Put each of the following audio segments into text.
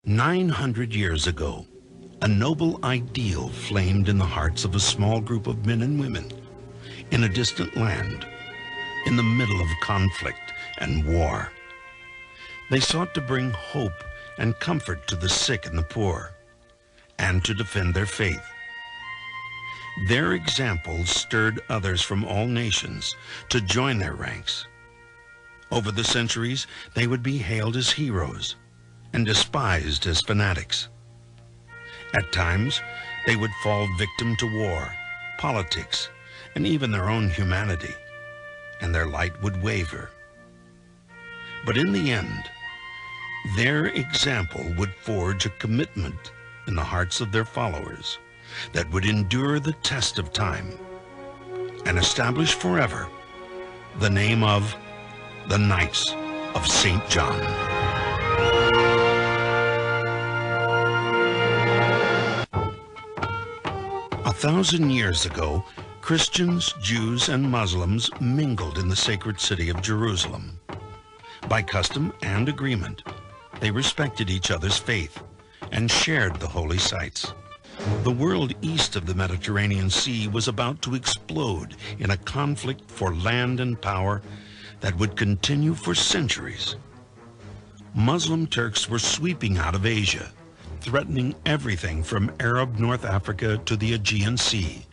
900 years ago, a noble ideal flamed in the hearts of a small group of men and women in a distant land, in the middle of conflict and war. They sought to bring hope and comfort to the sick and the poor, and to defend their faith. Their example stirred others from all nations to join their ranks. Over the centuries, they would be hailed as heroes and despised as fanatics. At times, they would fall victim to war, politics, and even their own humanity, and their light would waver. But in the end, their example would forge a commitment in the hearts of their followers that would endure the test of time and establish forever the name of the Knights of St. John. 1,000 years ago, Christians, Jews, and Muslims mingled in the sacred city of Jerusalem. By custom and agreement, they respected each other's faith and shared the holy sites. The world east of the Mediterranean Sea was about to explode in a conflict for land and power that would continue for centuries. Muslim Turks were sweeping out of Asia, threatening everything from Arab North Africa to the Aegean Sea.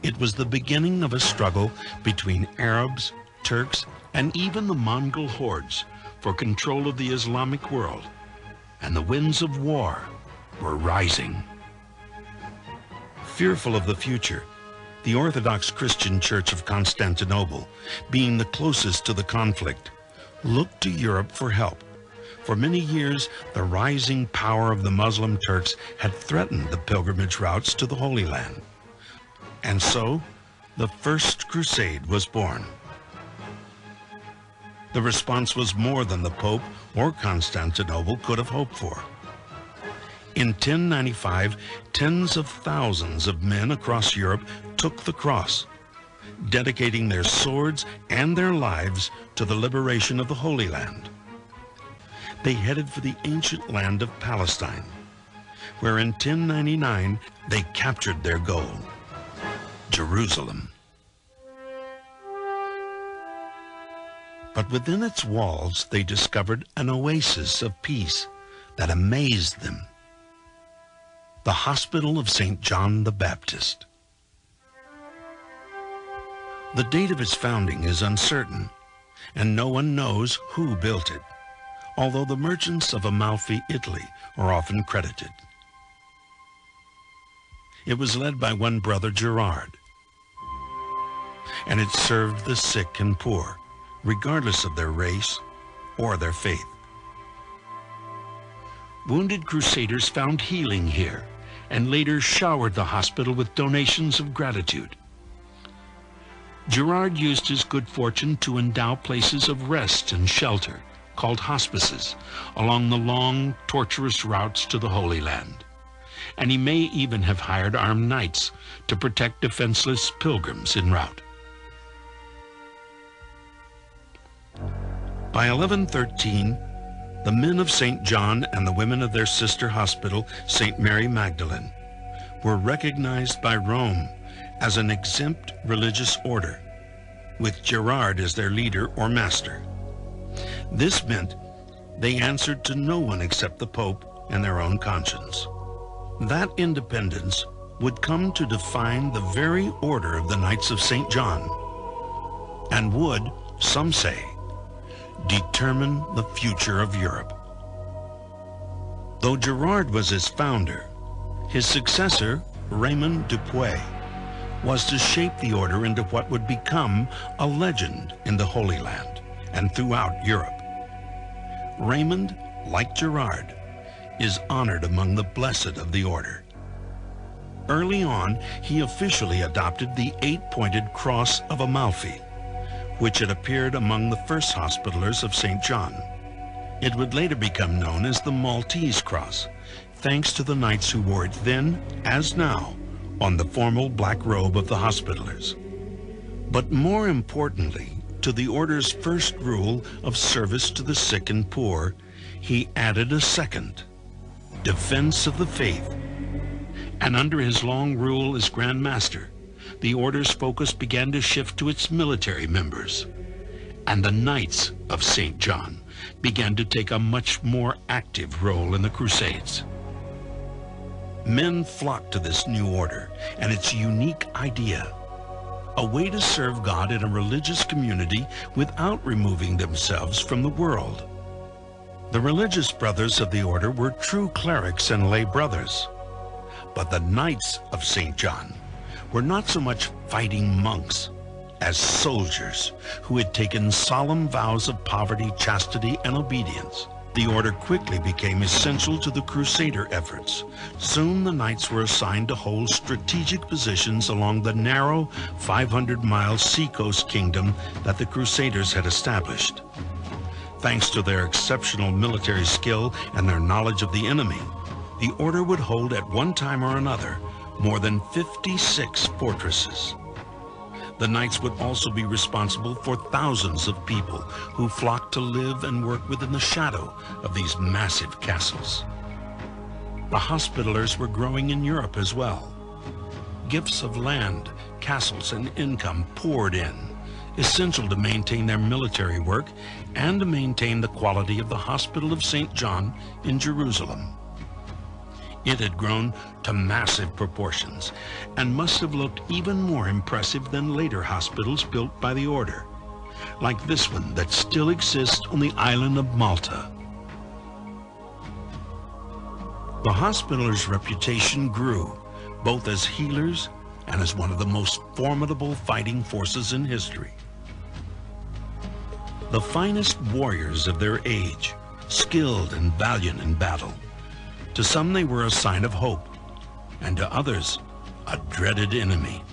It was the beginning of a struggle between Arabs, Turks, and even the Mongol hordes for control of the Islamic world, and the winds of war were rising. Fearful of the future, the Orthodox Christian Church of Constantinople, being the closest to the conflict, looked to Europe for help. For many years, the rising power of the Muslim Turks had threatened the pilgrimage routes to the Holy Land. And so, the First Crusade was born. The response was more than the Pope or Constantinople could have hoped for. In 1095, tens of thousands of men across Europe took the cross, dedicating their swords and their lives to the liberation of the Holy Land. They headed for the ancient land of Palestine, where in 1099 they captured their goal, Jerusalem. But within its walls they discovered an oasis of peace that amazed them: the Hospital of St. John the Baptist. The date of its founding is uncertain, and no one knows who built it, although the merchants of Amalfi, Italy, are often credited. It was led by one brother Gerard, and it served the sick and poor, regardless of their race or their faith. Wounded crusaders found healing here, and later showered the hospital with donations of gratitude. Gerard used his good fortune to endow places of rest and shelter, called hospices, along the long, tortuous routes to the Holy Land. And he may even have hired armed knights to protect defenseless pilgrims en route. By 1113, the men of St. John and the women of their sister hospital, St. Mary Magdalene, were recognized by Rome as an exempt religious order, with Gerard as their leader or master. This meant they answered to no one except the Pope and their own conscience. That independence would come to define the very order of the Knights of St. John, and would, some say, determine the future of Europe. Though Gerard was its founder, his successor, Raymond du Puy, was to shape the order into what would become a legend in the Holy Land and throughout Europe. Raymond, like Gerard, is honored among the blessed of the order. Early on, he officially adopted the 8-pointed cross of Amalfi, which had appeared among the first hospitallers of St. John. It would later become known as the Maltese cross, thanks to the knights who wore it then, as now, on the formal black robe of the hospitallers. But more importantly, to the order's first rule of service to the sick and poor, he added a second, defense of the faith. And under his long rule as Grand Master, the order's focus began to shift to its military members. And the Knights of St. John began to take a much more active role in the Crusades. Men flocked to this new order and its unique idea, a way to serve God in a religious community without removing themselves from the world. The religious brothers of the order were true clerics and lay brothers, but the Knights of St. John were not so much fighting monks as soldiers who had taken solemn vows of poverty, chastity, and obedience. The order quickly became essential to the Crusader efforts. Soon the Knights were assigned to hold strategic positions along the narrow 500-mile seacoast kingdom that the Crusaders had established. Thanks to their exceptional military skill and their knowledge of the enemy, the order would hold at one time or another more than 56 fortresses. The Knights would also be responsible for thousands of people who flocked to live and work within the shadow of these massive castles. The Hospitallers were growing in Europe as well. Gifts of land, castles, and income poured in, essential to maintain their military work and to maintain the quality of the Hospital of St. John in Jerusalem. It had grown to massive proportions and must have looked even more impressive than later hospitals built by the order, like this one that still exists on the island of Malta. The Hospitallers' reputation grew, both as healers and as one of the most formidable fighting forces in history. The finest warriors of their age, skilled and valiant in battle. To some they were a sign of hope, and to others, a dreaded enemy.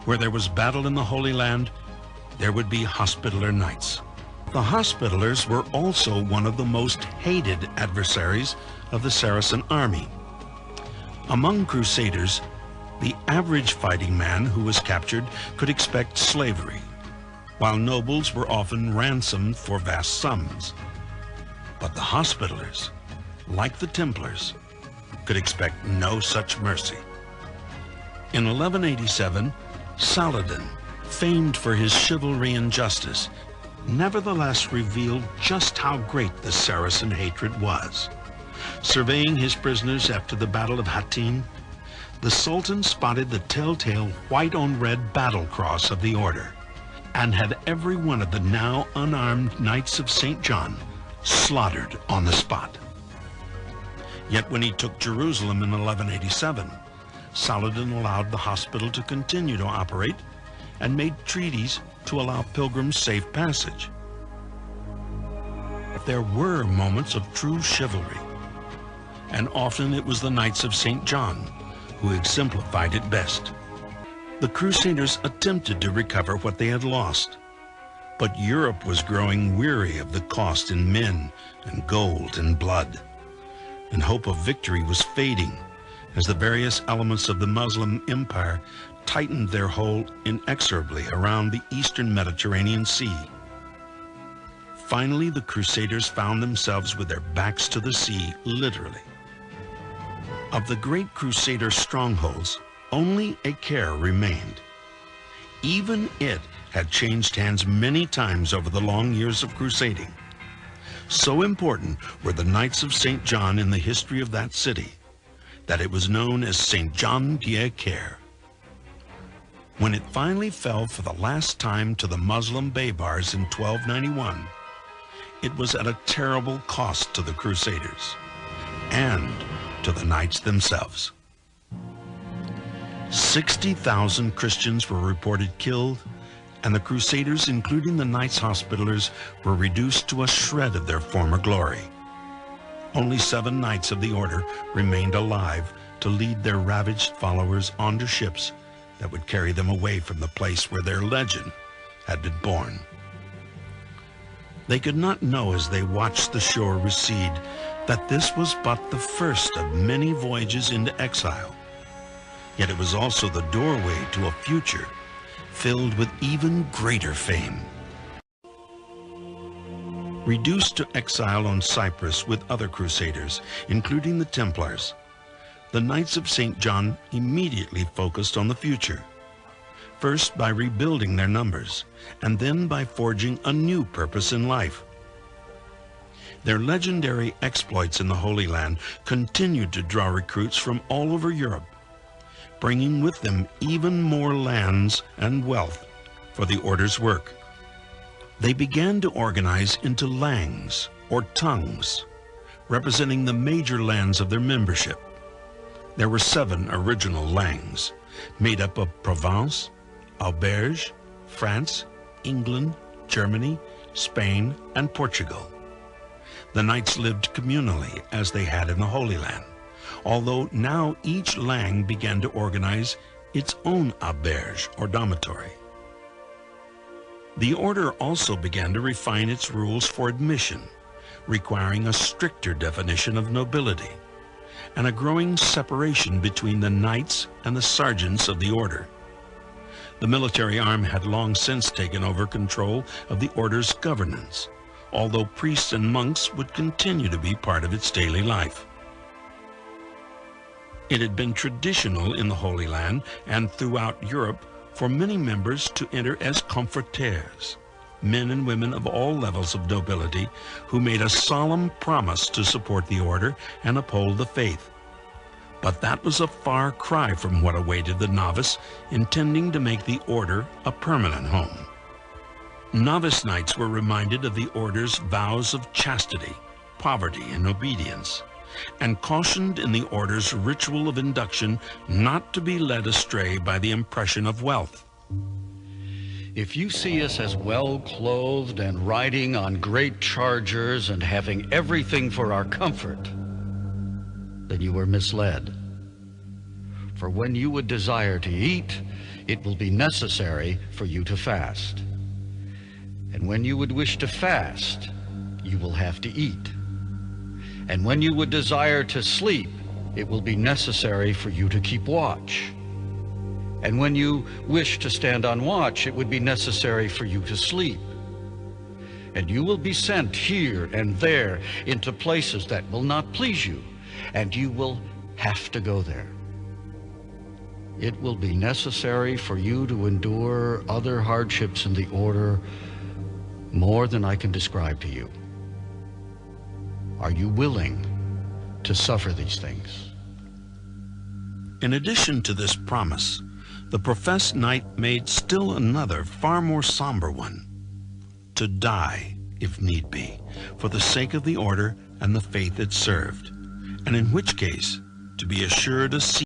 Where there was battle in the Holy Land, there would be Hospitaller Knights. The Hospitallers were also one of the most hated adversaries of the Saracen army. Among Crusaders, the average fighting man who was captured could expect slavery, while nobles were often ransomed for vast sums. But the Hospitallers, like the Templars, could expect no such mercy. In 1187, Saladin, famed for his chivalry and justice, nevertheless revealed just how great the Saracen hatred was. Surveying his prisoners after the Battle of Hattin, the Sultan spotted the telltale white-on-red battle cross of the order and had every one of the now unarmed Knights of St. John slaughtered on the spot. Yet when he took Jerusalem in 1187, Saladin allowed the hospital to continue to operate and made treaties to allow pilgrims safe passage. There were moments of true chivalry, and often it was the Knights of St. John who exemplified it best. The Crusaders attempted to recover what they had lost, but Europe was growing weary of the cost in men and gold and blood, and hope of victory was fading as the various elements of the Muslim Empire tightened their hold inexorably around the eastern Mediterranean Sea. Finally, the Crusaders found themselves with their backs to the sea, literally. Of the great Crusader strongholds, only Acre remained. Even it had changed hands many times over the long years of crusading. So important were the Knights of St. John in the history of that city that it was known as St. John d'Acre. When it finally fell for the last time to the Muslim Baybars in 1291, it was at a terrible cost to the Crusaders and to the Knights themselves. 60,000 Christians were reported killed, and the Crusaders, including the Knights Hospitallers, were reduced to a shred of their former glory. Only 7 Knights of the Order remained alive to lead their ravaged followers onto ships that would carry them away from the place where their legend had been born. They could not know as they watched the shore recede that this was but the first of many voyages into exile. Yet it was also the doorway to a future filled with even greater fame. Reduced to exile on Cyprus with other crusaders, including the Templars, the Knights of St. John immediately focused on the future, first by rebuilding their numbers, and then by forging a new purpose in life. Their legendary exploits in the Holy Land continued to draw recruits from all over Europe, bringing with them even more lands and wealth for the order's work. They began to organize into langs, or tongues, representing the major lands of their membership. There were 7 original langs, made up of Provence, Auberge, France, England, Germany, Spain, and Portugal. The knights lived communally as they had in the Holy Land, although now each lang began to organize its own auberge or dormitory. The order also began to refine its rules for admission, requiring a stricter definition of nobility and a growing separation between the knights and the sergeants of the order. The military arm had long since taken over control of the order's governance, although priests and monks would continue to be part of its daily life. It had been traditional in the Holy Land and throughout Europe for many members to enter as comforters, men and women of all levels of nobility who made a solemn promise to support the order and uphold the faith. But that was a far cry from what awaited the novice intending to make the order a permanent home. Novice knights were reminded of the order's vows of chastity, poverty, and obedience, and cautioned in the order's ritual of induction not to be led astray by the impression of wealth. If you see us as well-clothed and riding on great chargers and having everything for our comfort, then you are misled. For when you would desire to eat, it will be necessary for you to fast. And when you would wish to fast, you will have to eat. And when you would desire to sleep, it will be necessary for you to keep watch. And when you wish to stand on watch, it would be necessary for you to sleep. And you will be sent here and there into places that will not please you, and you will have to go there. It will be necessary for you to endure other hardships in the order more than I can describe to you. Are you willing to suffer these things? In addition to this promise, the professed knight made still another, far more somber one: to die, if need be, for the sake of the order and the faith it served, and in which case, to be assured a seat